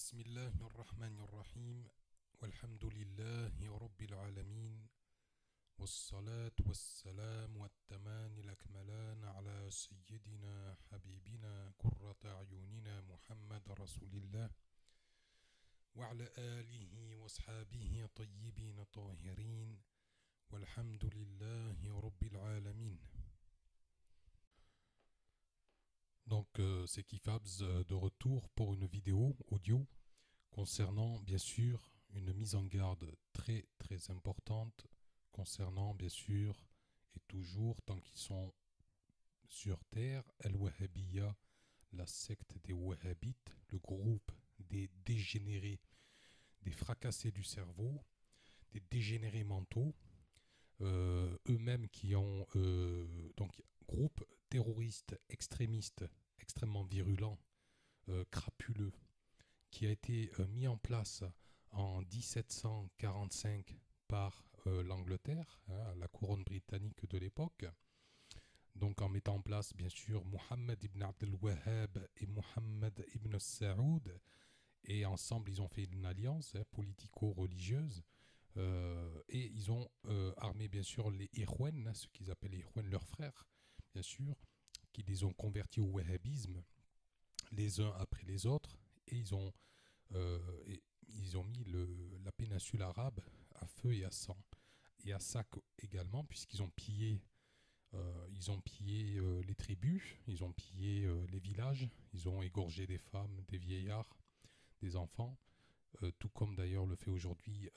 بسم الله الرحمن الرحيم والحمد لله رب العالمين والصلاة والسلام والتمان الأكملان على سيدنا حبيبنا قرة أعيننا محمد رسول الله وعلى آله وأصحابه طيبين طاهرين والحمد لله رب العالمين. Donc c'est Kifabs de retour pour une vidéo audio concernant bien sûr une mise en garde très très importante concernant bien sûr et toujours tant qu'ils sont sur terre Al-Wahhabiyya, la secte des Wahhabites, le groupe des dégénérés, des fracassés du cerveau, des dégénérés mentaux, eux-mêmes qui ont donc groupe terroriste extrémiste extrêmement virulent, crapuleux, qui a été mis en place en 1745 par l'Angleterre, la couronne britannique de l'époque. Donc en mettant en place bien sûr Mohammed ibn Abdel Wahhab et Mohammed ibn Saoud, et ensemble ils ont fait une alliance politico-religieuse. Et ils ont armé bien sûr les Ikhwan, ce qu'ils appellent les Ikhwan, leurs frères, bien sûr, qui les ont convertis au wahhabisme, les uns après les autres, et ils ont mis la péninsule arabe à feu et à sang, et à sac également, puisqu'ils ont pillé, les tribus, ils ont pillé les villages, ils ont égorgé des femmes, des vieillards, des enfants. Tout comme d'ailleurs le fait aujourd'hui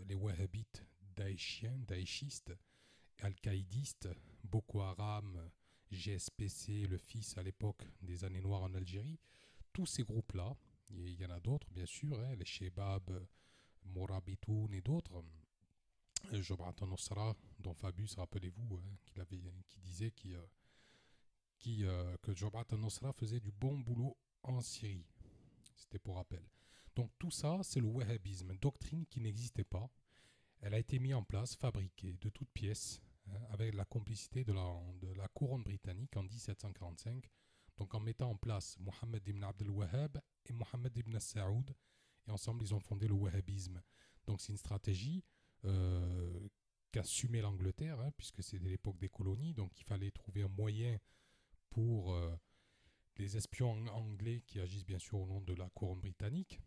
les wahhabites daéchistes, al-qaïdistes, Boko Haram, GSPC, le fils à l'époque des années noires en Algérie. Tous ces groupes-là, il y en a d'autres bien sûr, les Shebab, Morabitoun et d'autres. Jabhat al-Nusra, dont Fabius, rappelez-vous, qui disait que Jabhat al-Nusra faisait du bon boulot en Syrie. C'était pour rappel. Donc tout ça, c'est le wahhabisme, une doctrine qui n'existait pas. Elle a été mise en place, fabriquée de toutes pièces, avec la complicité de la couronne britannique en 1745. Donc en mettant en place Mohammed ibn Abdel Wahhab et Mohammed ibn Saoud, et ensemble ils ont fondé le wahhabisme. Donc c'est une stratégie qu'assumait l'Angleterre, puisque c'était l'époque des colonies, donc il fallait trouver un moyen pour les espions anglais qui agissent bien sûr au nom de la couronne britannique,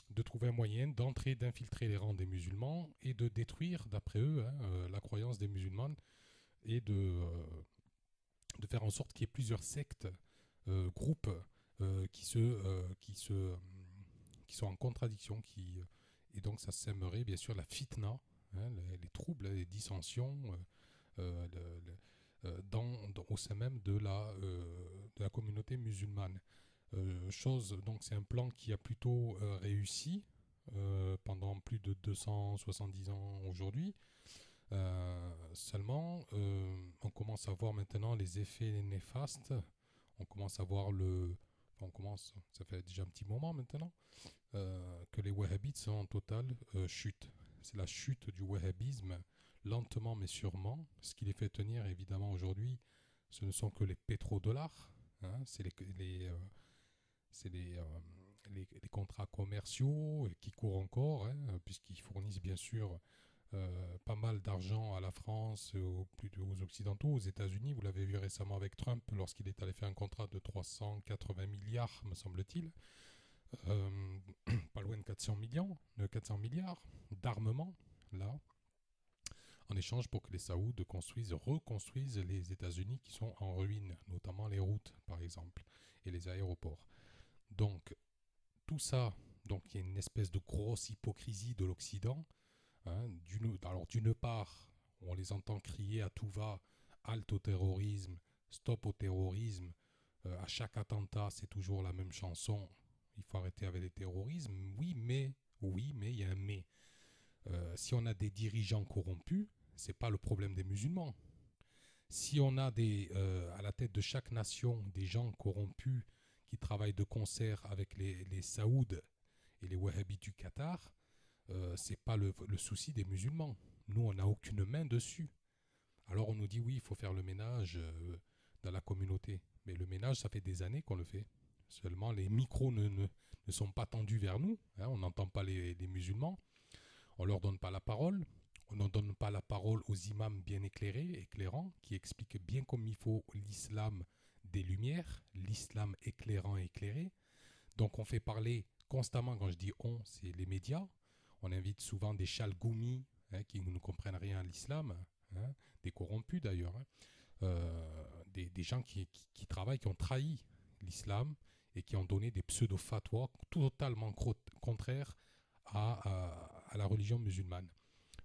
de trouver un moyen d'entrer, d'infiltrer les rangs des musulmans et de détruire, d'après eux, la croyance des musulmans, et de faire en sorte qu'il y ait plusieurs sectes, groupes qui sont en contradiction, et donc ça sèmerait bien sûr la fitna, les troubles, les dissensions au sein même de la communauté musulmane. Donc c'est un plan qui a plutôt réussi pendant plus de 270 ans aujourd'hui. Seulement, on commence à voir maintenant les effets néfastes. On commence à voir ça fait déjà un petit moment maintenant, que les wahhabites sont en totale chute. C'est la chute du wahhabisme, lentement mais sûrement. Ce qui les fait tenir évidemment aujourd'hui, ce ne sont que les pétrodollars, c'est les contrats commerciaux qui courent encore, puisqu'ils fournissent bien sûr pas mal d'argent à la France, aux Occidentaux, aux États-Unis. Vous l'avez vu récemment avec Trump lorsqu'il est allé faire un contrat de 380 milliards, me semble-t-il. Pas loin de 400 milliards d'armement, là, en échange pour que les Saouds reconstruisent les États-Unis qui sont en ruine, notamment les routes, par exemple, et les aéroports. Donc, tout ça, donc il y a une espèce de grosse hypocrisie de l'Occident. Alors, d'une part, on les entend crier à tout va, halte au terrorisme, stop au terrorisme. À chaque attentat, c'est toujours la même chanson. Il faut arrêter avec les terrorismes. Oui, mais il y a un mais. Si on a des dirigeants corrompus, c'est pas le problème des musulmans. Si on a à la tête de chaque nation des gens corrompus qui travaillent de concert avec les Saouds et les Wahhabis du Qatar, c'est pas le souci des musulmans. Nous, on n'a aucune main dessus. Alors on nous dit oui, il faut faire le ménage dans la communauté. Mais le ménage, ça fait des années qu'on le fait. Seulement, les micros ne sont pas tendus vers nous. Hein, on n'entend pas les musulmans. On ne leur donne pas la parole. On ne donne pas la parole aux imams bien éclairés, éclairants, qui expliquent bien comme il faut l'islam des Lumières, l'islam éclairant et éclairé. Donc on fait parler constamment, quand je dis on, c'est les médias. On invite souvent des chalgoumis qui ne comprennent rien à l'islam, hein, des corrompus d'ailleurs, hein, des gens qui travaillent, qui ont trahi l'islam et qui ont donné des pseudo-fatwas totalement contraires à la religion musulmane.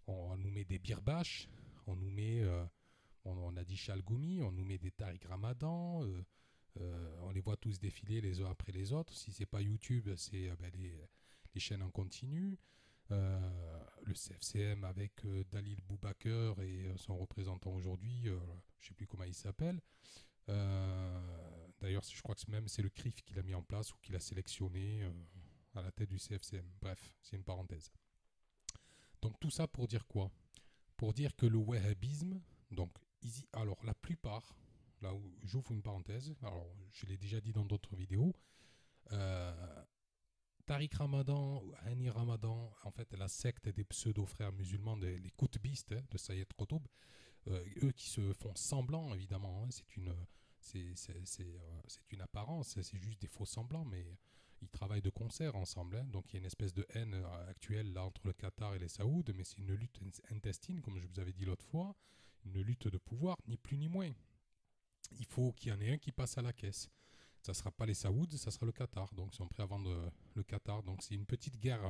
On nous met des birbaches, on nous met, on a dit chalgoumi, on nous met des Tariq Ramadan, on les voit tous défiler les uns après les autres. Si c'est pas YouTube, c'est les chaînes en continu. Le CFCM avec Dalil Boubaker et son représentant aujourd'hui, je ne sais plus comment il s'appelle. D'ailleurs, je crois que c'est le CRIF qui l'a mis en place ou qui l'a sélectionné à la tête du CFCM. Bref, c'est une parenthèse. Donc tout ça pour dire quoi? Pour dire que le wahhabisme, donc alors la plupart, là où j'ouvre une parenthèse, alors je l'ai déjà dit dans d'autres vidéos, Tariq Ramadan, Hani Ramadan, en fait la secte des pseudo-frères musulmans, les Koutbistes de Sayyid Qutb, eux qui se font semblant évidemment, hein, c'est une apparence, c'est juste des faux semblants, mais ils travaillent de concert ensemble, hein, donc il y a une espèce de haine actuelle là entre le Qatar et les Saouds, mais c'est une lutte intestine, comme je vous avais dit l'autre fois, une lutte de pouvoir, ni plus ni moins. Il faut qu'il y en ait un qui passe à la caisse. Ça ne sera pas les Saouds, ça sera le Qatar. Donc ils sont prêts à vendre le Qatar. Donc c'est une petite guerre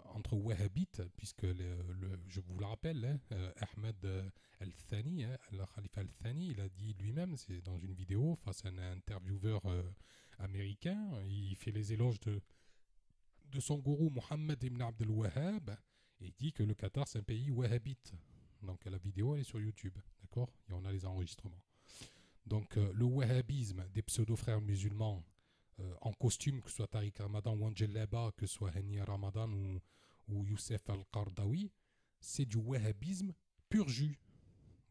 entre wahhabites, puisque je vous le rappelle, hein, Ahmed Al-Thani, hein, Al-Khalifa Al-Thani, il a dit lui-même, c'est dans une vidéo face à un intervieweur américain, il fait les éloges de son gourou Mohammed ibn Abdel Wahhab, et il dit que le Qatar c'est un pays wahhabite. Donc la vidéo elle est sur YouTube, d'accord? Et on a les enregistrements. Donc le wahhabisme des pseudo-frères musulmans en costume, que ce soit Tariq Ramadan ou Angeleba, que ce soit Hani Ramadan ou Youssef Al-Qardawi, c'est du wahhabisme pur jus.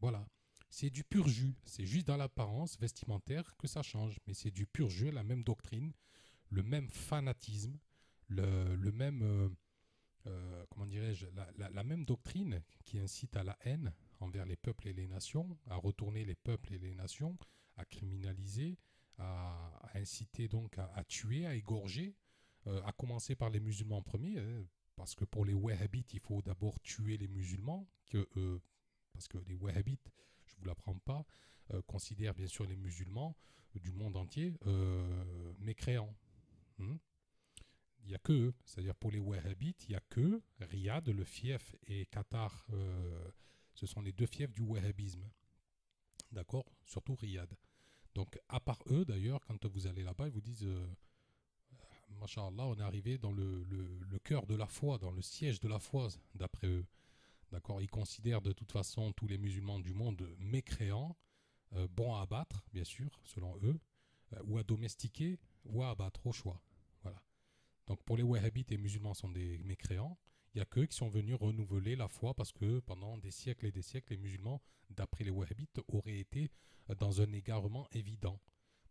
Voilà. C'est du pur jus. C'est juste dans l'apparence vestimentaire que ça change. Mais c'est du pur jus, la même doctrine, le même fanatisme, le même, comment dirais-je, la même doctrine qui incite à la haine envers les peuples et les nations, à retourner les peuples et les nations, à criminaliser, à inciter donc à tuer, à égorger, à commencer par les musulmans en premier, parce que pour les wahhabites, il faut d'abord tuer les musulmans, parce que les wahhabites, je ne vous l'apprends pas, considèrent bien sûr les musulmans du monde entier mécréants. Il n'y a que eux, c'est-à-dire pour les wahhabites, il n'y a que Riyad, le fief, et Qatar, ce sont les deux fiefs du wahhabisme. D'accord? Surtout Riyad. Donc, à part eux, d'ailleurs, quand vous allez là-bas, ils vous disent Masha'Allah, on est arrivé dans le cœur de la foi, dans le siège de la foi, d'après eux. D'accord? Ils considèrent de toute façon tous les musulmans du monde mécréants, bons à abattre, bien sûr, selon eux, ou à domestiquer, ou à abattre au choix. Voilà. Donc, pour les wahhabites, les musulmans sont des mécréants. Il n'y a qu'eux qui sont venus renouveler la foi parce que pendant des siècles et des siècles, les musulmans, d'après les wahhabites, auraient été dans un égarement évident.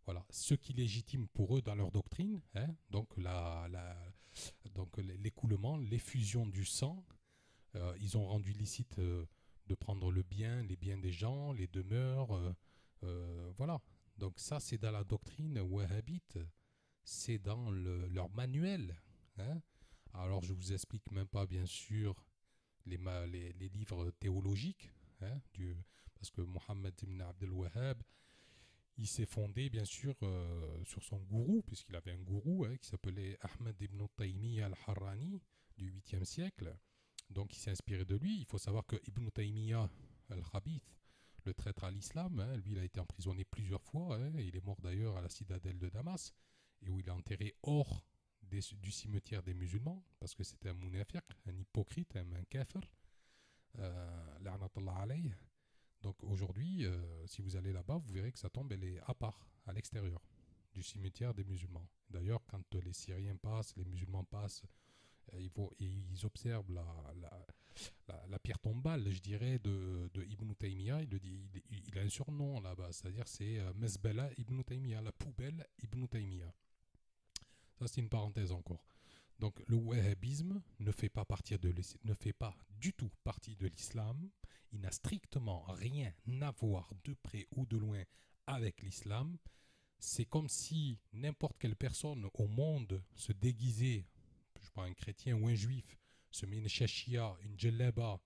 Voilà, ce qui légitime pour eux dans leur doctrine, hein, donc, donc l'écoulement, l'effusion du sang, ils ont rendu licite de prendre le bien, les biens des gens, les demeures, voilà. Donc ça, c'est dans la doctrine wahhabite, c'est dans leur manuel. Hein. Alors je vous explique même pas, bien sûr, les livres théologiques, hein, parce que Mohammed ibn Abdel Wahhab, il s'est fondé bien sûr sur son gourou, puisqu'il avait un gourou qui s'appelait Ahmed ibn Taymiyyah al-Harrani du 8e siècle. Donc il s'est inspiré de lui. Il faut savoir que Ibn Taymiyyah al-Khabith, le traître à l'islam, hein, lui il a été emprisonné plusieurs fois, hein, et il est mort d'ailleurs à la citadelle de Damas, et où il est enterré hors du cimetière des musulmans, parce que c'était un munafiq, un hypocrite, un kafir, la'natullah alayh. Donc aujourd'hui, si vous allez là-bas, vous verrez que sa tombe elle est à part, à l'extérieur du cimetière des musulmans. D'ailleurs, quand les Syriens passent, les musulmans passent, Ils observent la pierre tombale, je dirais, de Ibn Taymiyyah. Il a un surnom là-bas, c'est-à-dire c'est Mezbala Ibn Taymiyyah, la poubelle Ibn Taymiyyah. Ça, c'est une parenthèse encore. Donc, le wahhabisme ne fait pas du tout partie de l'islam. Il n'a strictement rien à voir de près ou de loin avec l'islam. C'est comme si n'importe quelle personne au monde se déguisait, je sais pas, un chrétien ou un juif, se met une shashia, une djellaba,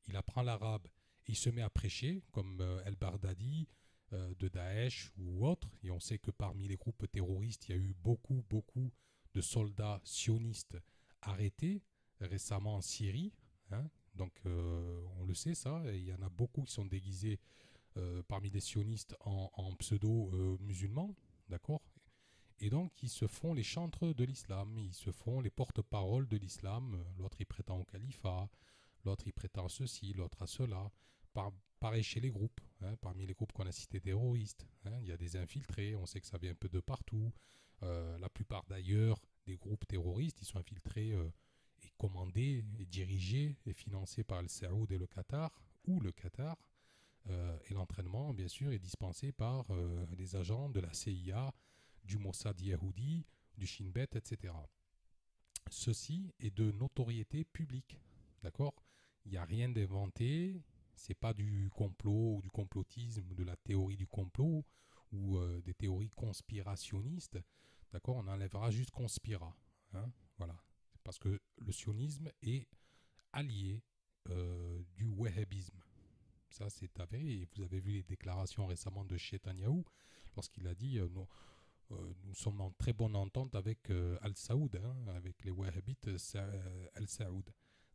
il apprend l'arabe et il se met à prêcher, comme El-Bardadi de Daesh ou autre. Et on sait que parmi les groupes terroristes, il y a eu beaucoup de soldats sionistes arrêtés récemment en Syrie. Hein. Donc on le sait ça, et il y en a beaucoup qui sont déguisés parmi les sionistes en pseudo-musulmans, d'accord. Et donc, ils se font les chantres de l'islam, ils se font les porte-paroles de l'islam. L'autre, il prétend au califat, l'autre, il prétend à ceci, l'autre à cela. Pareil chez les groupes, hein, parmi les groupes qu'on a cités terroristes. Hein, il y a des infiltrés, on sait que ça vient un peu de partout. La plupart d'ailleurs des groupes terroristes, ils sont infiltrés et commandés, et dirigés et financés par le Saoud et le Qatar, ou le Qatar. Et l'entraînement, bien sûr, est dispensé par les agents de la CIA, du Mossad Yahoudi, du Shin Bet, etc. Ceci est de notoriété publique, d'accord. Il n'y a rien d'inventé, c'est pas du complot ou du complotisme ou de la théorie du complot ou des théories conspirationnistes, d'accord. On enlèvera juste conspira, hein, voilà. Parce que le sionisme est allié du wahhabisme. Ça, c'est avéré. Et vous avez vu les déclarations récemment de Netanyahou lorsqu'il a dit nous sommes en très bonne entente avec Al-Saoud, hein, avec les Wahhabites Al-Saoud.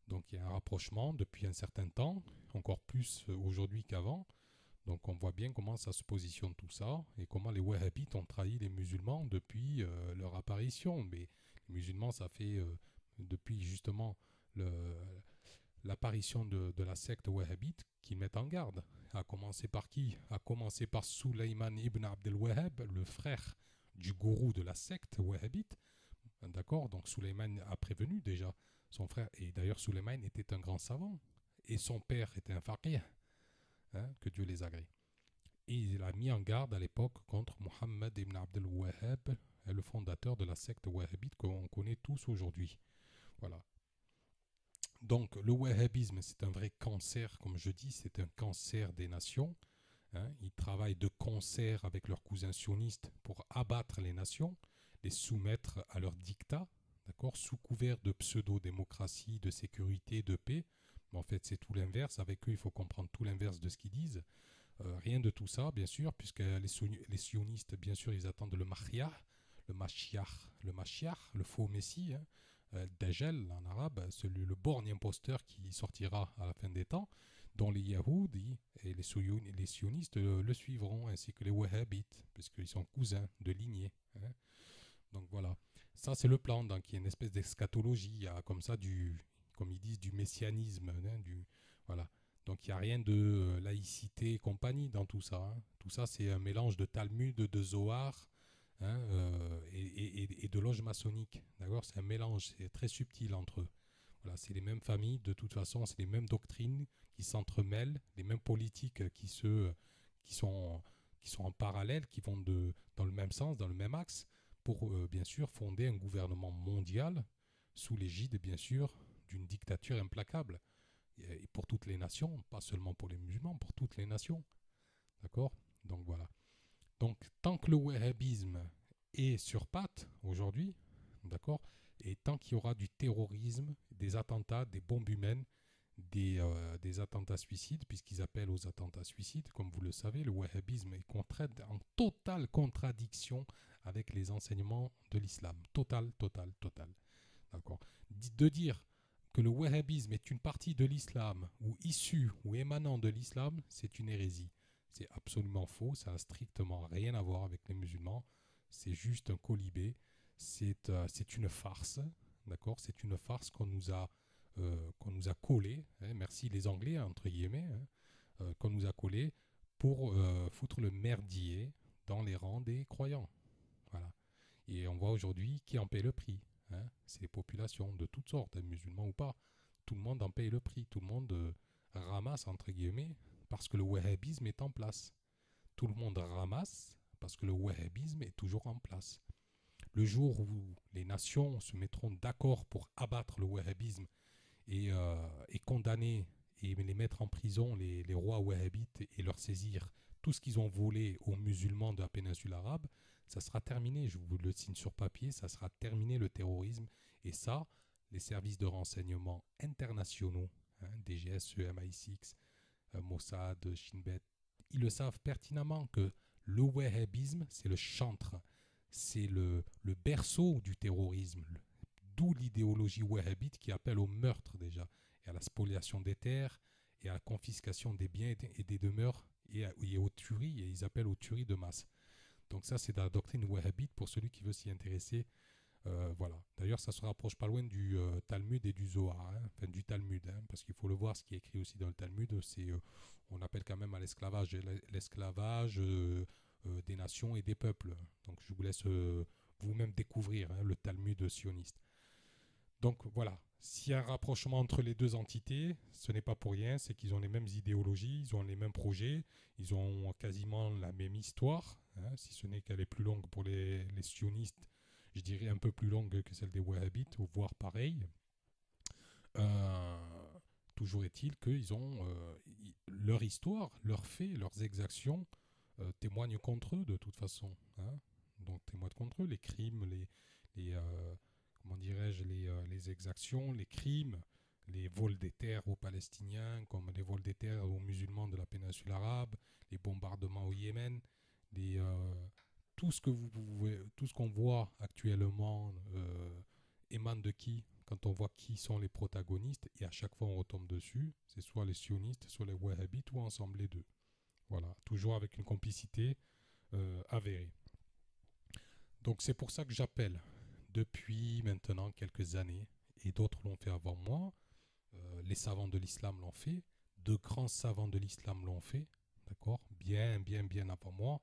Donc il y a un rapprochement depuis un certain temps, encore plus aujourd'hui qu'avant. Donc on voit bien comment ça se positionne tout ça et comment les Wahhabites ont trahi les musulmans depuis leur apparition. Mais les musulmans, ça fait depuis justement le, l'apparition de la secte wahhabite qui met en garde. A commencer par qui? A commencer par Sulaiman ibn Abdel Wahhab, le frère du gourou de la secte wahhabite. D'accord. Donc Sulaiman a prévenu déjà son frère. Et d'ailleurs, Sulaiman était un grand savant. Et son père était un faqih. Hein, que Dieu les agrée. Et il a mis en garde à l'époque contre Mohammed ibn Abdel Wahhab, le fondateur de la secte wahhabite qu'on connaît tous aujourd'hui. Voilà. Donc le wahhabisme, c'est un vrai cancer, comme je dis, c'est un cancer des nations. Hein. Ils travaillent de concert avec leurs cousins sionistes pour abattre les nations, les soumettre à leur dictat, d'accord, sous couvert de pseudo-démocratie, de sécurité, de paix. Mais en fait, c'est tout l'inverse. Avec eux, il faut comprendre tout l'inverse de ce qu'ils disent. Rien de tout ça, bien sûr, puisque les sionistes, bien sûr, ils attendent le Mashiach, le faux messie, hein, Dajjal en arabe, le borgne imposteur qui sortira à la fin des temps, dont les Yahoudis et les sionistes le suivront, ainsi que les Wahhabites, puisqu'ils sont cousins de lignée. Hein. Donc voilà, ça c'est le plan, donc il y a une espèce d'eschatologie, il y a comme ça comme ils disent, du messianisme, hein, voilà. Donc il n'y a rien de laïcité et compagnie dans tout ça. Hein. Tout ça, c'est un mélange de Talmud, de Zohar, hein, et de loge maçonnique. D'accord. C'est un mélange, c'est très subtil entre eux. Voilà, c'est les mêmes familles, de toute façon, c'est les mêmes doctrines qui s'entremêlent, les mêmes politiques qui sont en parallèle, qui vont dans le même sens, dans le même axe, pour bien sûr fonder un gouvernement mondial sous l'égide, bien sûr, d'une dictature implacable. Et pour toutes les nations, pas seulement pour les musulmans, pour toutes les nations. D'accord. Donc voilà. Donc tant que le wahhabisme est sur pattes aujourd'hui, d'accord, et tant qu'il y aura du terrorisme, des attentats, des bombes humaines, des attentats suicides, puisqu'ils appellent aux attentats suicides, comme vous le savez, le wahhabisme est en totale contradiction avec les enseignements de l'islam. Total. D'accord. De dire que le wahhabisme est une partie de l'islam, ou issu ou émanant de l'islam, c'est une hérésie. C'est absolument faux, ça n'a strictement rien à voir avec les musulmans. C'est juste un colibé, c'est une farce, d'accord. C'est une farce qu'on nous a collé, hein, merci les Anglais, entre guillemets, hein, qu'on nous a collé pour foutre le merdier dans les rangs des croyants. Voilà. Et on voit aujourd'hui qui en paie le prix. hein. C'est les populations de toutes sortes, hein, musulmans ou pas. Tout le monde en paye le prix. Tout le monde ramasse, entre guillemets, parce que le wahhabisme est en place. Tout le monde ramasse parce que le wahhabisme est toujours en place. Le jour où les nations se mettront d'accord pour abattre le wahhabisme et condamner et les mettre en prison, les rois wahhabites, et leur saisir tout ce qu'ils ont volé aux musulmans de la péninsule arabe, ça sera terminé. Je vous le signe sur papier, ça sera terminé le terrorisme. Et ça, les services de renseignement internationaux, hein, DGSE, MI6, Mossad, Shin Bet, ils le savent pertinemment que le wahhabisme, c'est le chantre, c'est le berceau du terrorisme, d'où l'idéologie wahhabite qui appelle au meurtre déjà, et à la spoliation des terres, et à la confiscation des biens et des demeures, et aux tueries, et ils appellent aux tueries de masse. Donc ça, c'est la doctrine wahhabite pour celui qui veut s'y intéresser. Voilà. D'ailleurs, ça se rapproche pas loin du Talmud et du Zohar, hein, enfin du Talmud, hein, parce qu'il faut le voir, ce qui est écrit aussi dans le Talmud, c'est, on appelle quand même à l'esclavage des nations et des peuples. Donc je vous laisse vous-même découvrir, hein, le Talmud sioniste. Donc voilà, s'il y a un rapprochement entre les deux entités, ce n'est pas pour rien, c'est qu'ils ont les mêmes idéologies, ils ont les mêmes projets, ils ont quasiment la même histoire, hein, si ce n'est qu'elle est plus longue pour les sionistes, je dirais un peu plus longue que celle des wahhabites, voire pareil. Euh, Toujours est-il qu'ils ont leur histoire, leurs faits, leurs exactions témoignent contre eux de toute façon, hein. Donc témoignent contre eux, les crimes, comment dirais-je, les exactions, les crimes, les vols des terres aux Palestiniens, comme les vols des terres aux musulmans de la péninsule arabe, les bombardements au Yémen, les, tout ce que tout ce qu'on voit actuellement émane de qui? Quand on voit qui sont les protagonistes, et à chaque fois on retombe dessus, c'est soit les sionistes, soit les wahhabites, ou ensemble les deux. Voilà, toujours avec une complicité avérée. Donc c'est pour ça que j'appelle depuis maintenant quelques années, et d'autres l'ont fait avant moi, les savants de l'islam l'ont fait, de grands savants de l'islam l'ont fait, d'accord, bien avant moi.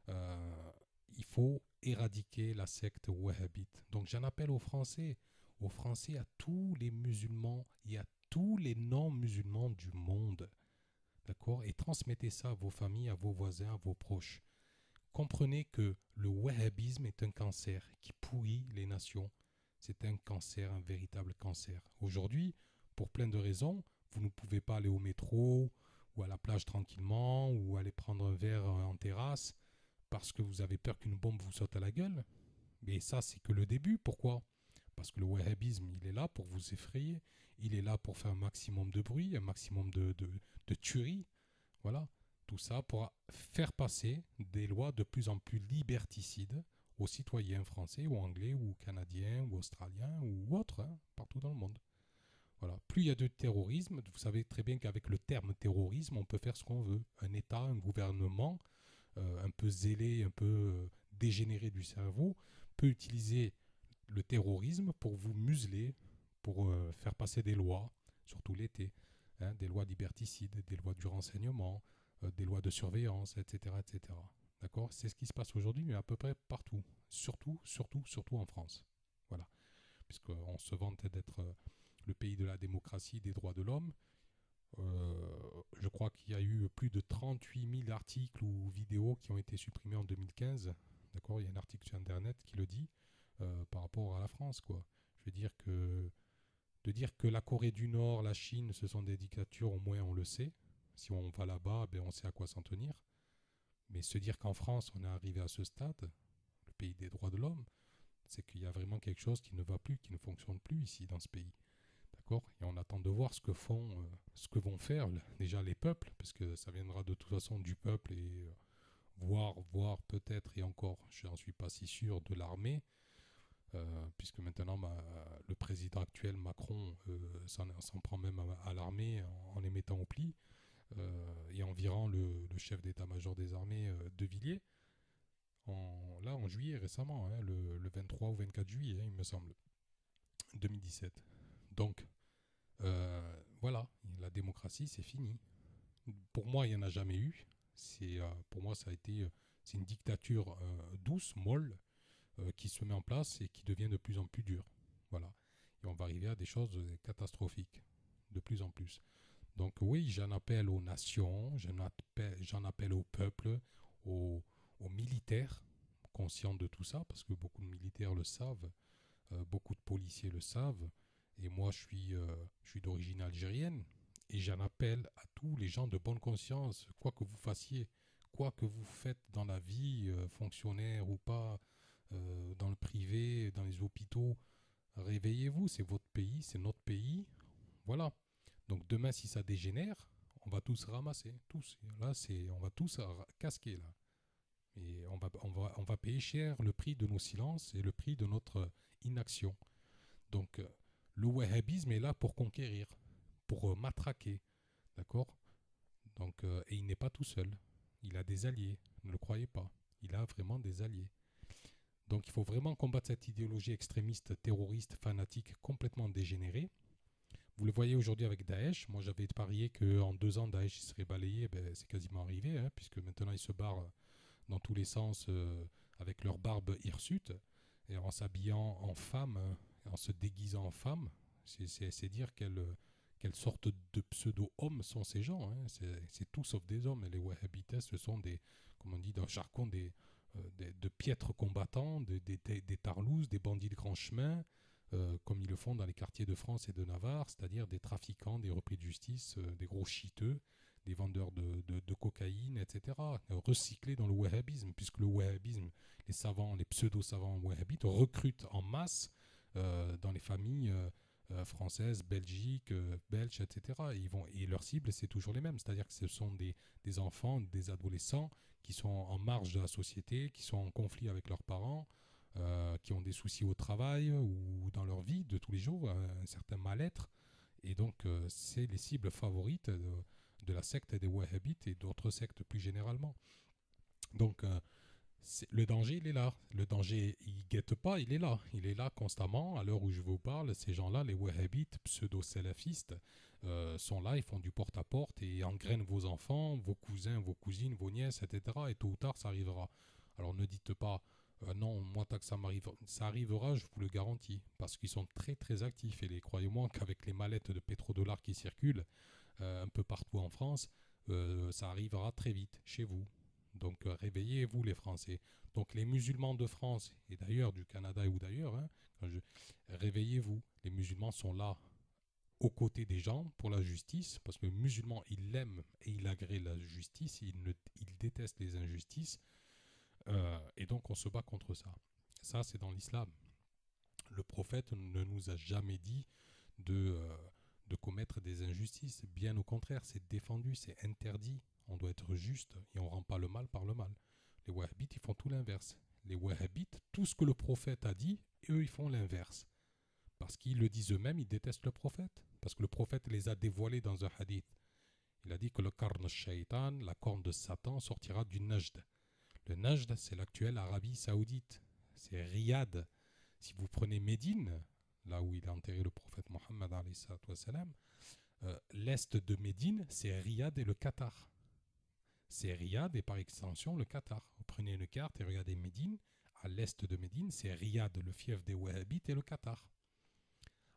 Euh, il faut éradiquer la secte wahhabite. Donc j'en appelle aux Français, à tous les musulmans et à tous les non-musulmans du monde, d'accord, et transmettez ça à vos familles, à vos voisins, à vos proches. Comprenez que le wahhabisme est un cancer qui pourrit les nations. C'est un cancer, un véritable cancer. Aujourd'hui, pour plein de raisons, vous ne pouvez pas aller au métro ou à la plage tranquillement ou aller prendre un verre en terrasse parce que vous avez peur qu'une bombe vous saute à la gueule. Mais ça, c'est que le début. Pourquoi? Parce que le wahhabisme, il est là pour vous effrayer. Il est là pour faire un maximum de bruit, un maximum de tueries. Voilà. Tout ça pour faire passer des lois de plus en plus liberticides aux citoyens français ou anglais ou canadiens ou australiens ou autres, hein, partout dans le monde. Voilà. Plus il y a de terrorisme, vous savez très bien qu'avec le terme terrorisme, on peut faire ce qu'on veut. Un État, un gouvernement, un peu zélé, un peu dégénéré du cerveau, peut utiliser le terrorisme pour vous museler, pour faire passer des lois, surtout l'été, hein, des lois liberticides, des lois du renseignement, des lois de surveillance, etc. etc. D'accord. C'est ce qui se passe aujourd'hui, mais à peu près partout. Surtout en France. Voilà. Puisqu'on se vante d'être le pays de la démocratie, des droits de l'homme. Je crois qu'il y a eu plus de 38 000 articles ou vidéos qui ont été supprimés en 2015. D'accord, il y a un article sur Internet qui le dit par rapport à la France, quoi. Je veux dire que de dire que la Corée du Nord, la Chine, ce sont des dictatures, au moins on le sait. Si on va là-bas, ben on sait à quoi s'en tenir. Mais se dire qu'en France, on est arrivé à ce stade, le pays des droits de l'homme, c'est qu'il y a vraiment quelque chose qui ne va plus, qui ne fonctionne plus ici dans ce pays. D'accord. Et on attend de voir ce que vont faire déjà les peuples, parce que ça viendra de toute façon du peuple et voire peut-être, et encore, je n'en suis pas si sûr, de l'armée, puisque maintenant le président actuel, Macron, s'en prend même à l'armée en les mettant au pli, et en virant le chef d'état-major des armées de Villiers, là en juillet récemment, hein, le 23 ou 24 juillet, hein, il me semble, 2017. Donc, voilà, la démocratie, c'est fini. Pour moi, il n'y en a jamais eu. Pour moi, ça a été, c'est une dictature douce, molle, qui se met en place et qui devient de plus en plus dur. Voilà. Et on va arriver à des choses catastrophiques, de plus en plus. Donc oui, j'en appelle aux nations, j'en appelle au peuple, aux militaires, conscients de tout ça, parce que beaucoup de militaires le savent, beaucoup de policiers le savent, et moi je suis d'origine algérienne, et j'en appelle à tous les gens de bonne conscience, quoi que vous fassiez, quoi que vous faites dans la vie, fonctionnaire ou pas, dans le privé, dans les hôpitaux, réveillez-vous, c'est votre pays, c'est notre pays, voilà. Donc demain, si ça dégénère, on va tous ramasser, tous. Là, on va tous casquer là. Et on va payer cher le prix de nos silences et le prix de notre inaction. Donc le wahhabisme est là pour conquérir, pour matraquer, d'accord. Donc et il n'est pas tout seul. Il a des alliés. Ne le croyez pas. Il a vraiment des alliés. Donc il faut vraiment combattre cette idéologie extrémiste, terroriste, fanatique, complètement dégénérée. Vous le voyez aujourd'hui avec Daesh. Moi, j'avais parié qu'en 2 ans, Daesh serait balayé. Ben, c'est quasiment arrivé, hein, puisque maintenant, ils se barrent dans tous les sens avec leur barbe hirsute, et en s'habillant en femme, en se déguisant en femme. C'est dire quelle sorte de pseudo-hommes sont ces gens. Hein. C'est tout sauf des hommes. Les Wahhabites, ce sont comme on dit dans le jargon, de piètres combattants, des tarlouses, des bandits de grand chemin, comme ils le font dans les quartiers de France et de Navarre, c'est-à-dire des trafiquants, des repris de justice, des gros chiteux, des vendeurs de cocaïne, etc., recyclés dans le wahhabisme, puisque le wahhabisme, les savants, les pseudo-savants wahhabites recrutent en masse dans les familles françaises, belgiques, belges, etc. Et leur cible, c'est toujours les mêmes, c'est-à-dire que ce sont des enfants, des adolescents qui sont en marge de la société, qui sont en conflit avec leurs parents, qui ont des soucis au travail ou dans leur vie de tous les jours, un certain mal-être. Et donc, c'est les cibles favorites de la secte des Wahhabites et d'autres sectes plus généralement. Donc, le danger, il est là. Le danger, il ne guette pas, il est là. Il est là constamment. À l'heure où je vous parle, ces gens-là, les Wahhabites, pseudo-salafistes, sont là, ils font du porte-à-porte et engrainent vos enfants, vos cousins, vos cousines, vos nièces, etc. Et tôt ou tard, ça arrivera. Alors ne dites pas, non, moi, tant que ça m'arrive, ça arrivera, je vous le garantis, parce qu'ils sont très très actifs. Et croyez-moi qu'avec les mallettes de pétrodollars qui circulent un peu partout en France, ça arrivera très vite chez vous. Donc réveillez-vous les Français. Donc les musulmans de France, et d'ailleurs du Canada ou d'ailleurs, hein, réveillez-vous. Les musulmans sont là aux côtés des gens pour la justice, parce que le musulman, il aime et il agrée la justice, il déteste les injustices, et donc on se bat contre ça. Ça, c'est dans l'islam. Le prophète ne nous a jamais dit de commettre des injustices. Bien au contraire, c'est défendu, c'est interdit. On doit être juste et on ne rend pas le mal par le mal. Les wahhabites, ils font tout l'inverse. Les wahhabites, tout ce que le prophète a dit, eux, ils font l'inverse. Parce qu'ils le disent eux-mêmes, ils détestent le prophète. Parce que le prophète les a dévoilés dans un hadith. Il a dit que le karn shaitan, la corne de Satan, sortira du Najd. Le Najd, c'est l'actuelle Arabie Saoudite. C'est Riyad. Si vous prenez Médine, là où il a enterré le prophète Mohammed, l'est de Médine, c'est Riyad et le Qatar. C'est Riyad et par extension le Qatar. Vous prenez une carte et regardez Médine. À l'est de Médine, c'est Riyad, le fief des Wahhabites, et le Qatar.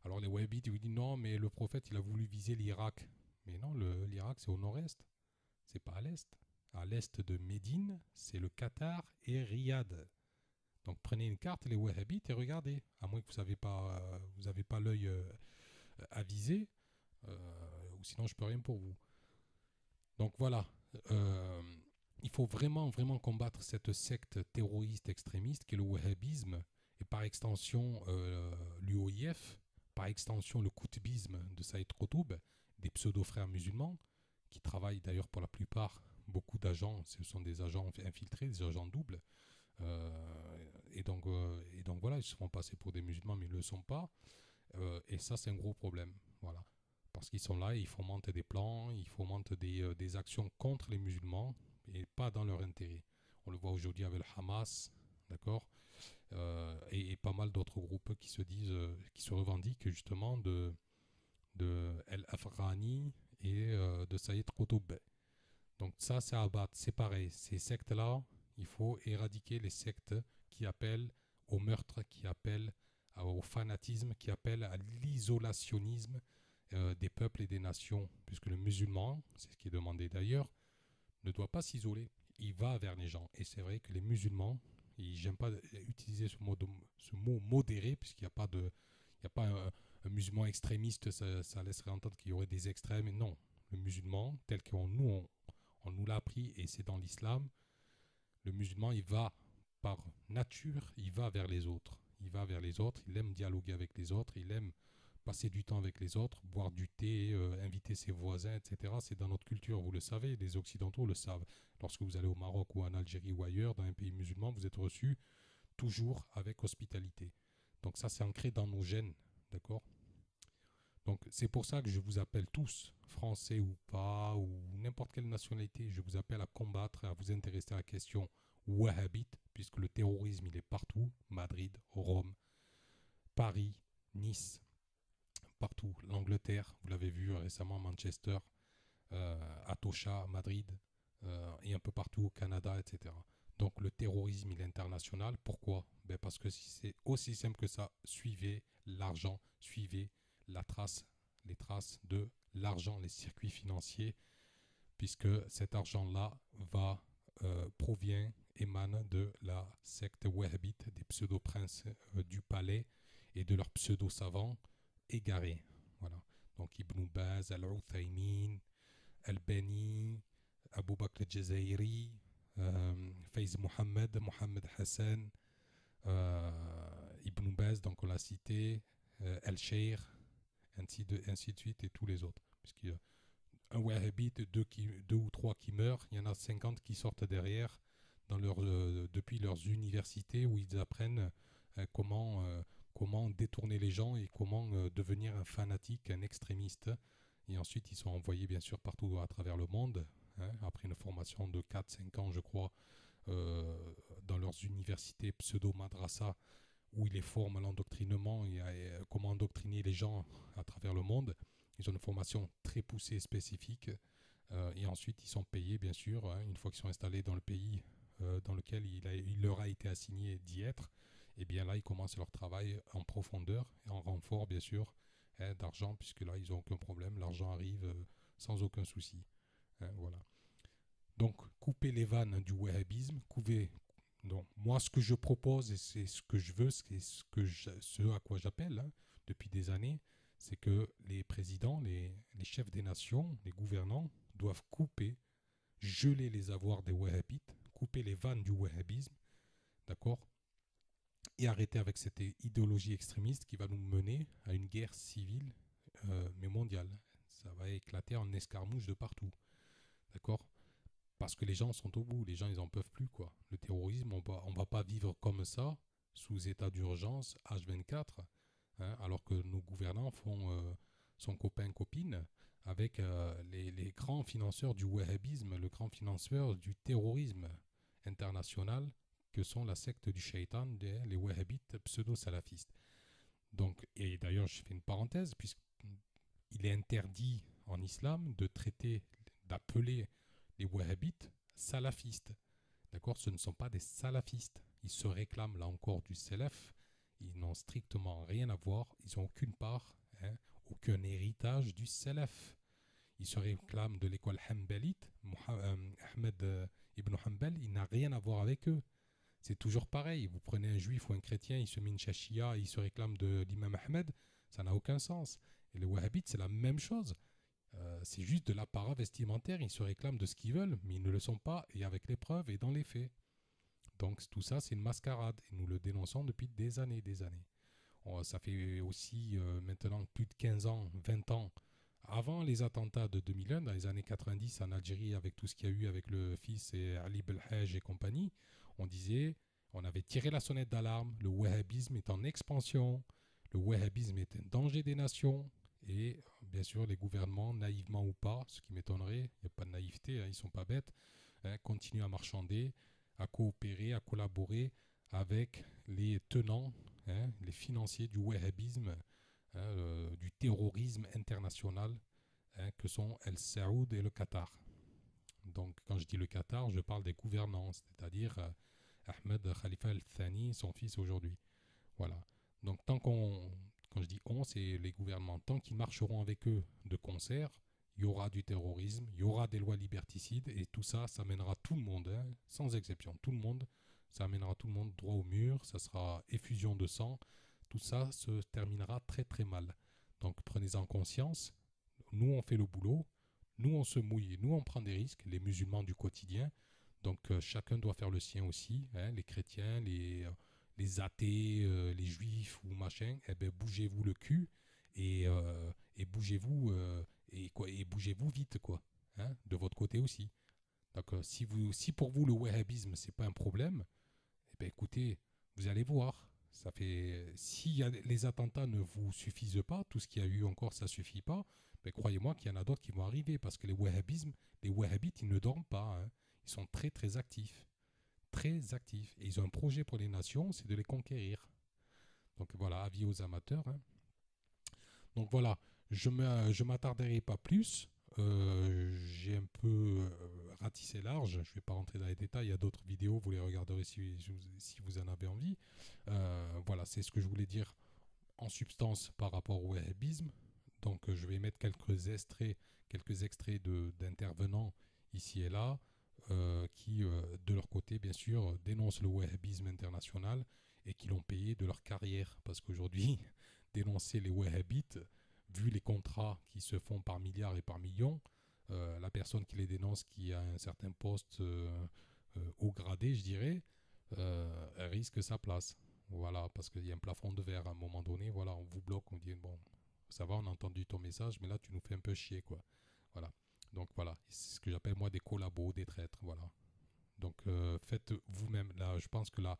Alors les Wahhabites, ils vous disent non, mais le prophète, il a voulu viser l'Irak. Mais non, l'Irak, c'est au nord-est. C'est pas à l'est. À l'est de Médine, c'est le Qatar et Riyad. Donc prenez une carte, les Wahhabites, et regardez. À moins que vous n'avez pas l'œil avisé, ou sinon je peux rien pour vous. Donc voilà, euh, il faut vraiment, vraiment combattre cette secte terroriste extrémiste qui est le wahhabisme, et par extension l'UOIF, par extension le koutbisme de Saïd Qutb, des pseudo-frères musulmans, qui travaillent d'ailleurs pour la plupart, beaucoup d'agents, ce sont des agents infiltrés, des agents doubles, et donc voilà, ils se font passer pour des musulmans mais ils ne le sont pas, et ça c'est un gros problème, voilà. Parce qu'ils sont là, ils fomentent des plans, ils fomentent des actions contre les musulmans et pas dans leur intérêt. On le voit aujourd'hui avec le Hamas, d'accord, et pas mal d'autres groupes qui se disent, qui se revendiquent justement de El Afghani et de Saïd Qutb. Donc ça, c'est à abattre, c'est pareil. Ces sectes-là, il faut éradiquer les sectes qui appellent au meurtre, qui appelle au fanatisme, qui appelle à l'isolationnisme des peuples et des nations, puisque le musulman, c'est ce qui est demandé d'ailleurs, ne doit pas s'isoler. Il va vers les gens. Et c'est vrai que les musulmans, j'aime pas utiliser ce mot modéré, puisqu'il n'y a pas un musulman extrémiste, ça laisserait entendre qu'il y aurait des extrêmes. Et non, le musulman, tel qu'on on nous l'a appris, et c'est dans l'islam, le musulman, il va par nature, il va vers les autres. Il va vers les autres, il aime dialoguer avec les autres, il aime passer du temps avec les autres, boire du thé, inviter ses voisins, etc. C'est dans notre culture, vous le savez, les Occidentaux le savent. Lorsque vous allez au Maroc ou en Algérie ou ailleurs, dans un pays musulman, vous êtes reçu toujours avec hospitalité. Donc ça, c'est ancré dans nos gènes, d'accord? Donc c'est pour ça que je vous appelle tous, français ou pas, ou n'importe quelle nationalité, je vous appelle à combattre, à vous intéresser à la question wahhabite, puisque le terrorisme, il est partout, Madrid, Rome, Paris, Nice, partout, l'Angleterre, vous l'avez vu récemment, Manchester, Atocha, Madrid, et un peu partout au Canada, etc. Donc le terrorisme, il est international. Pourquoi? Parce que c'est aussi simple que ça. Suivez l'argent, suivez les traces de l'argent, les circuits financiers, puisque cet argent-là provient, émane de la secte wahhabite, des pseudo-princes du palais et de leurs pseudo-savants égarés. Voilà. Donc Ibn Baz, Al-Uthaymin, Al-Bani, Abu Bakr al-Jazairi, Faiz Mohammed, Mohammed Hassan, Ibn Baz, donc on l'a cité, Al-Sheikh, ainsi de suite, et tous les autres. Puisqu'il y a un wahhabite, deux ou trois qui meurent, il y en a 50 qui sortent derrière depuis leurs universités où ils apprennent comment détourner les gens et comment devenir un fanatique, un extrémiste. Et ensuite, ils sont envoyés bien sûr partout à travers le monde, après une formation de 4-5 ans, je crois, dans leurs universités pseudo-madrasa, où ils les forment à l'endoctrinement et à comment endoctriner les gens à travers le monde. Ils ont une formation très poussée, spécifique, et ensuite ils sont payés, bien sûr, une fois qu'ils sont installés dans le pays dans lequel il leur a été assigné d'y être. Et bien là, ils commencent leur travail en profondeur et en renfort, bien sûr, d'argent, puisque là, ils n'ont aucun problème. L'argent arrive sans aucun souci. Voilà. Donc, couper les vannes du wahhabisme, donc, moi, ce que je propose, et c'est ce que je veux, c'est ce à quoi j'appelle depuis des années, c'est que les présidents, les chefs des nations, les gouvernants doivent couper, geler les avoirs des wahhabites, couper les vannes du wahhabisme, d'accord, et arrêter avec cette idéologie extrémiste qui va nous mener à une guerre civile, mais mondiale. Ça va éclater en escarmouche de partout, d'accord. Parce que les gens sont au bout, les gens ils en peuvent plus quoi. Le terrorisme, on va pas vivre comme ça, sous état d'urgence, H24, alors que nos gouvernants sont copains-copines avec les grands financeurs du wahhabisme, le grand financeur du terrorisme international, que sont la secte du shaitan, les wahhabites pseudo-salafistes. Donc, et d'ailleurs, je fais une parenthèse, puisqu'il est interdit en islam de traiter, d'appeler les wahhabites salafistes. D'accord. Ce ne sont pas des salafistes. Ils se réclament là encore du salaf. Ils n'ont strictement rien à voir. Ils n'ont aucune part, aucun héritage du salaf. Ils se réclament de l'école hanbalite. Ahmed ibn Hanbal, il n'a rien à voir avec eux. C'est toujours pareil. Vous prenez un juif ou un chrétien, il se met une shashia, il se réclame de l'imam Ahmed. Ça n'a aucun sens. Et les wahhabites, c'est la même chose. C'est juste de l'apparat vestimentaire, ils se réclament de ce qu'ils veulent, mais ils ne le sont pas, et avec les preuves et dans les faits. Donc tout ça, c'est une mascarade, et nous le dénonçons depuis des années, des années. Ça fait aussi maintenant plus de 15 ans, 20 ans, avant les attentats de 2001, dans les années 90 en Algérie, avec tout ce qu'il y a eu avec le fils et Ali Belhaj et compagnie, on avait tiré la sonnette d'alarme, le wahhabisme est en expansion, le wahhabisme est un danger des nations, et bien sûr, les gouvernements, naïvement ou pas, ce qui m'étonnerait, il n'y a pas de naïveté, ils ne sont pas bêtes, continuent à marchander, à coopérer, à collaborer avec les tenants, les financiers du wahhabisme, du terrorisme international, que sont El Saoud et le Qatar. Donc, quand je dis le Qatar, je parle des gouvernants, c'est-à-dire Ahmed Khalifa al-Thani, son fils aujourd'hui. Voilà. Donc quand je dis on, c'est les gouvernements, tant qu'ils marcheront avec eux de concert, il y aura du terrorisme, il y aura des lois liberticides, et tout ça, ça mènera tout le monde, hein, sans exception, tout le monde, ça amènera tout le monde droit au mur, ça sera effusion de sang, tout ça se terminera très très mal. Donc prenez-en conscience, nous on fait le boulot, nous on se mouille, nous on prend des risques, les musulmans du quotidien, donc chacun doit faire le sien aussi, hein, les chrétiens, les athées, les juifs ou machin, eh ben bougez-vous le cul et bougez-vous et bougez-vous vite quoi, hein, de votre côté aussi. Donc si pour vous le wahhabisme c'est pas un problème, eh ben écoutez, vous allez voir. Ça fait si les attentats ne vous suffisent pas, tout ce qu'il y a eu encore ça suffit pas. Ben croyez-moi qu'il y en a d'autres qui vont arriver parce que les wahhabites ils ne dorment pas, hein. Ils sont très très actifs, très actifs. Et ils ont un projet pour les nations, c'est de les conquérir. Donc voilà, avis aux amateurs, hein. Donc voilà, je m'attarderai pas plus. J'ai un peu ratissé large. Je ne vais pas rentrer dans les détails. Il y a d'autres vidéos, vous les regarderez si vous en avez envie. Voilà, c'est ce que je voulais dire en substance par rapport au wahhabisme. Donc je vais mettre quelques extraits d'intervenants ici et là qui, de leur côté, bien sûr, dénoncent le wahhabisme international et qui l'ont payé de leur carrière. Parce qu'aujourd'hui, dénoncer les wahhabites, vu les contrats qui se font par milliards et par millions, la personne qui les dénonce, qui a un certain poste haut gradé, je dirais, elle risque sa place. Voilà, parce qu'il y a un plafond de verre à un moment donné, voilà, on vous bloque, on dit, bon, ça va, on a entendu ton message, mais là, tu nous fais un peu chier, quoi. Voilà. Donc voilà, c'est ce que j'appelle moi des collabos, des traîtres, voilà. Donc faites vous-même. Là, je pense que la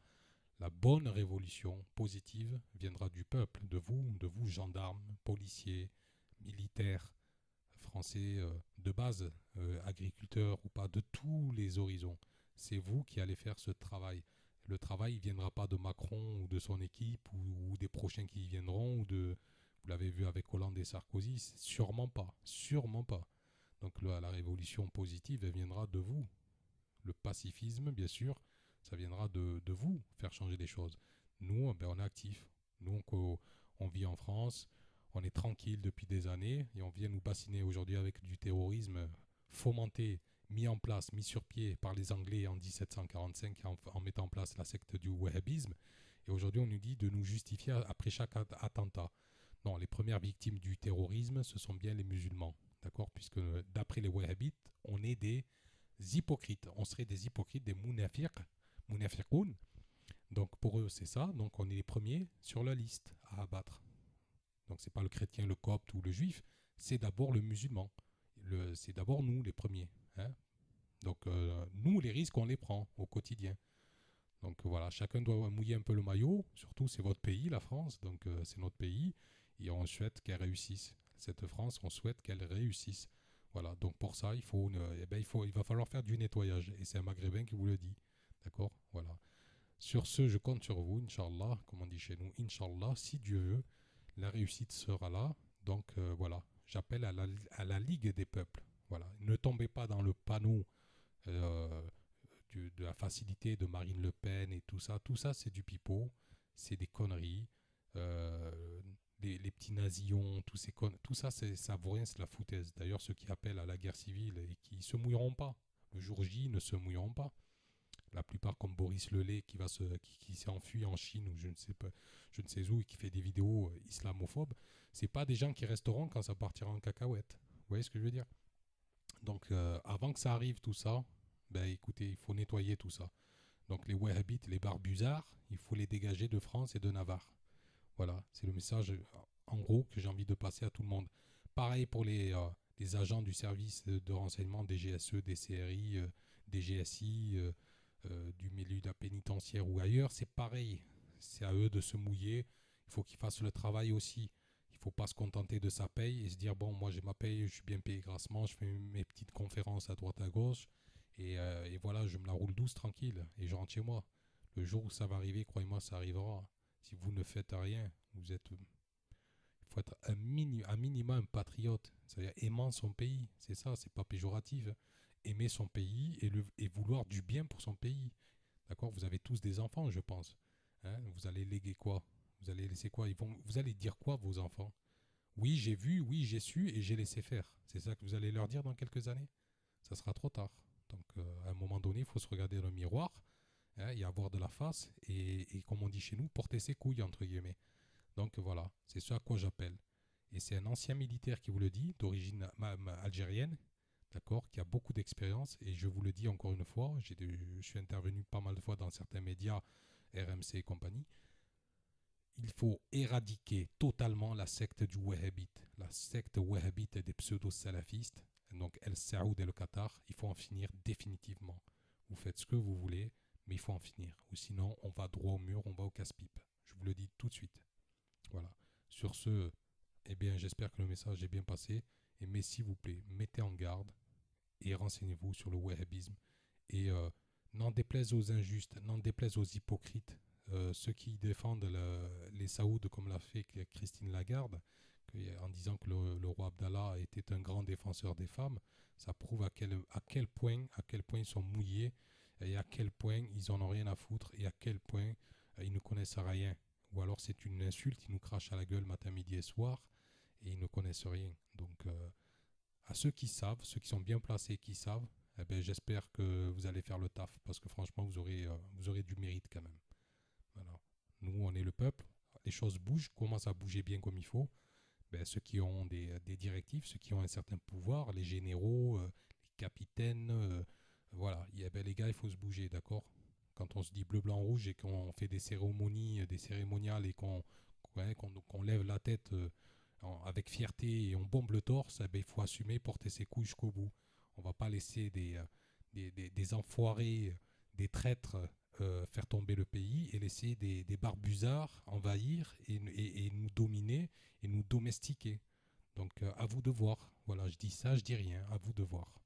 bonne révolution positive viendra du peuple, de vous gendarmes, policiers, militaires, français de base, agriculteurs ou pas, de tous les horizons. C'est vous qui allez faire ce travail. Le travail ne viendra pas de Macron ou de son équipe ou des prochains qui y viendront ou de, vous l'avez vu avec Hollande et Sarkozy, sûrement pas, sûrement pas. Donc la révolution positive, elle viendra de vous. Le pacifisme, bien sûr, ça viendra de vous faire changer les choses. Nous, ben, on est actifs. Nous, on vit en France, on est tranquille depuis des années et on vient nous bassiner aujourd'hui avec du terrorisme fomenté, mis en place, mis sur pied par les Anglais en 1745 en mettant en place la secte du wahhabisme. Et aujourd'hui, on nous dit de nous justifier après chaque attentat. Non, les premières victimes du terrorisme, ce sont bien les musulmans. D'accord. Puisque d'après les wahhabites, on est des hypocrites. On serait des hypocrites, des munafiqoun. Donc pour eux, c'est ça. Donc on est les premiers sur la liste à abattre. Donc c'est pas le chrétien, le copte ou le juif, c'est d'abord le musulman. C'est d'abord nous les premiers, hein. Donc nous, les risques, on les prend au quotidien. Donc voilà, chacun doit mouiller un peu le maillot. Surtout, c'est votre pays, la France. Donc c'est notre pays. Et on souhaite qu'elle réussisse. Cette France, on souhaite qu'elle réussisse. Voilà, donc pour ça, il va falloir faire du nettoyage. Et c'est un Maghrébin qui vous le dit. D'accord. Voilà. Sur ce, je compte sur vous, Inch'Allah, comme on dit chez nous, Inch'Allah, si Dieu veut, la réussite sera là. Donc voilà, j'appelle à la Ligue des peuples. Voilà. Ne tombez pas dans le panneau euh, de la facilité de Marine Le Pen et tout ça. Tout ça, c'est du pipeau, c'est des conneries. Euh, les petits nasillons, tout ça, ça vaut rien, c'est de la foutaise. D'ailleurs, ceux qui appellent à la guerre civile et qui se mouilleront pas, le jour J, ne se mouilleront pas. La plupart, comme Boris Lelay, qui s'est enfui en Chine ou je ne sais où, et qui fait des vidéos islamophobes, c'est pas des gens qui resteront quand ça partira en cacahuète. Vous voyez ce que je veux dire? Donc, avant que ça arrive tout ça, ben écoutez, il faut nettoyer tout ça. Donc les Wahhabites, les barbusards, il faut les dégager de France et de Navarre. Voilà, c'est le message en gros que j'ai envie de passer à tout le monde. Pareil pour les agents du service de renseignement des GSE, des CRI, des GSI, du milieu de la pénitentiaire ou ailleurs, c'est pareil. C'est à eux de se mouiller. Il faut qu'ils fassent le travail aussi. Il ne faut pas se contenter de sa paye et se dire, bon, moi j'ai ma paye, je suis bien payé grassement, je fais mes petites conférences à droite à gauche et voilà, je me la roule douce, tranquille, et je rentre chez moi. Le jour où ça va arriver, croyez-moi, ça arrivera. Si vous ne faites rien, il faut être un minimum un patriote, c'est-à-dire aimant son pays. C'est ça, c'est pas péjoratif. Aimer son pays et vouloir du bien pour son pays. D'accord? Vous avez tous des enfants, je pense. Hein? Vous allez léguer quoi? Vous allez laisser quoi? Vous allez dire quoi, vos enfants? Oui, j'ai vu, oui, j'ai su et j'ai laissé faire. C'est ça que vous allez leur dire dans quelques années? Ça sera trop tard. Donc, à un moment donné, il faut se regarder dans le miroir, hein, et avoir de la face et, comme on dit chez nous, porter ses couilles, entre guillemets. Donc, voilà, c'est ce à quoi j'appelle. Et c'est un ancien militaire qui vous le dit, d'origine algérienne, d'accord, qui a beaucoup d'expérience. Et je vous le dis encore une fois, je suis intervenu pas mal de fois dans certains médias, RMC et compagnie. Il faut éradiquer totalement la secte du wahhabite, la secte wahhabite des pseudo-salafistes, donc El Saoud et le Qatar. Il faut en finir définitivement. Vous faites ce que vous voulez, mais il faut en finir. Ou sinon, on va droit au mur, on va au casse-pipe. Je vous le dis tout de suite. Voilà. Sur ce, eh bien, j'espère que le message est bien passé. Et mais s'il vous plaît, mettez en garde et renseignez-vous sur le wahhabisme. Et n'en déplaise aux injustes, n'en déplaise aux hypocrites, ceux qui défendent les Saouds, comme l'a fait Christine Lagarde, en disant que le roi Abdallah était un grand défenseur des femmes, ça prouve à quel point ils sont mouillés et à quel point ils en ont rien à foutre et à quel point ils ne connaissent rien. Ou alors c'est une insulte, ils nous crachent à la gueule matin, midi et soir et ils ne connaissent rien. Donc à ceux qui savent, ceux qui sont bien placés, qui savent, eh ben, j'espère que vous allez faire le taf parce que franchement, vous aurez du mérite quand même. Voilà. Nous, on est le peuple, les choses bougent, commencent à bouger bien comme il faut. Ben, ceux qui ont des directives, ceux qui ont un certain pouvoir, les généraux, les capitaines, voilà. Ben, les gars, il faut se bouger, d'accord? Quand on se dit bleu, blanc, rouge et qu'on fait des cérémonies, des cérémoniales et qu'on lève la tête avec fierté et on bombe le torse, eh ben, il faut assumer, porter ses couilles jusqu'au bout. On va pas laisser des enfoirés, des traîtres faire tomber le pays et laisser des barbusards envahir et nous dominer et nous domestiquer. Donc à vous de voir. Voilà, je dis ça, je dis rien, à vous de voir.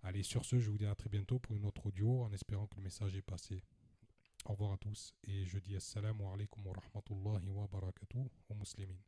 Allez, sur ce, je vous dis à très bientôt pour une autre audio en espérant que le message est passé. Au revoir à tous et je dis assalamu alaikum wa rahmatullahi wa barakatuh aux muslimin.